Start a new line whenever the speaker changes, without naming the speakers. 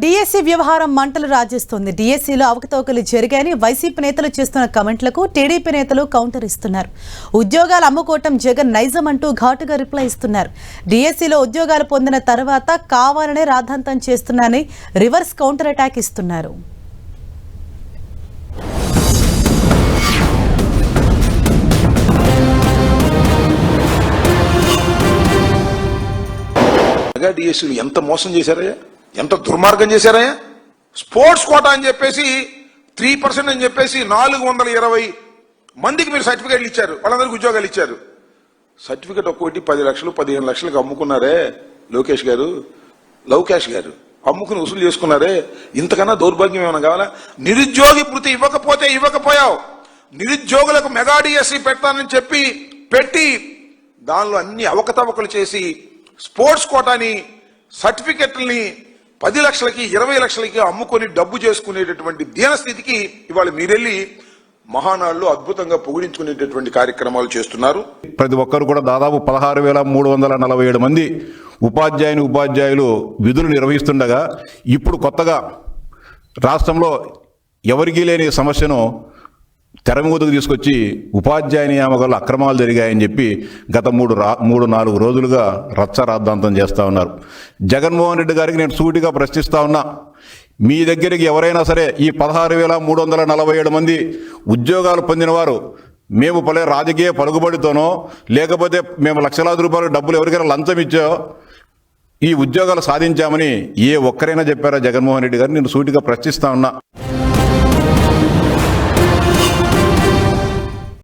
DSC వ్యవహారం మంటలు రాజేస్తోంది. డిఎస్సీలో అవకతవకలు జరిగాయని వైసీపీ నేతలు చేస్తున్న కమెంట్లకు టీడీపీ నేతలు కౌంటర్ ఇస్తున్నారు. ఉద్యోగాలు అమ్ముకోవటం జగన్ నైజం అంటూ ఘాటుగా రిప్లై ఇస్తున్నారు. డిఎస్సీలో ఉద్యోగాలు పొందిన తర్వాత కావాలనే రాద్ధాంతం చేస్తున్నారని రివర్స్ కౌంటర్ అటాక్ ఇస్తున్నారు.
డిఎస్సీలు ఎంత మోసం చేశారయ్యా, ఎంత దుర్మార్గం చేశారయ్యా. స్పోర్ట్స్ కోటా అని చెప్పేసి 3% అని చెప్పేసి 420 మందికి మీరు సర్టిఫికేట్లు ఇచ్చారు, వాళ్ళందరికీ ఉద్యోగాలు ఇచ్చారు. సర్టిఫికేట్ ఒక్కొక్కటి 10 లక్షలు 15 లక్షలకు అమ్ముకున్నారే లవ్ క్యాష్ గారు అమ్ముకుని వసూలు చేసుకున్నారే. ఇంతకన్నా దౌర్భాగ్యం ఏమైనా కావాలా? నిరుద్యోగి భృతి ఇవ్వకపోయావు. నిరుద్యోగులకు మెగా డిఎస్సీ పెడతానని చెప్పి పెట్టి దానిలో అన్ని అవకతవకలు చేసి స్పోర్ట్స్ కోటాని సర్టిఫికెట్లని 10 లక్షలకి 20 లక్షలకి అమ్ముకొని డబ్బు చేసుకునేటటువంటి దీనస్థితికి ఇవాళ మీరెళ్ళి మహానాడులో అద్భుతంగా పొగిడించుకునేటటువంటి కార్యక్రమాలు చేస్తున్నారు.
ప్రతి ఒక్కరు కూడా దాదాపు 16,347 మంది ఉపాధ్యాయులు విధులు నిర్వహిస్తుండగా ఇప్పుడు కొత్తగా రాష్ట్రంలో ఎవరికీ లేని సమస్యను తెరమూతకు తీసుకొచ్చి ఉపాధ్యాయ నియామకాలు అక్రమాలు జరిగాయని చెప్పి గత 3-4 రోజులుగా రచ్చరాద్ధాంతం చేస్తూ ఉన్నారు. జగన్మోహన్ రెడ్డి గారికి నేను సూటిగా ప్రశ్నిస్తా ఉన్నా, మీ దగ్గరికి ఎవరైనా సరే ఈ 16,347 మంది ఉద్యోగాలు పొందినవారు మేము రాజకీయ పలుకుబడితోనో లేకపోతే మేము లక్షలాది రూపాయల డబ్బులు ఎవరికైనా లంచం ఇచ్చో ఈ ఉద్యోగాలు సాధించామని ఏ ఒక్కరైనా చెప్పారా జగన్మోహన్ రెడ్డి గారు? నేను సూటిగా ప్రశ్నిస్తా ఉన్నా.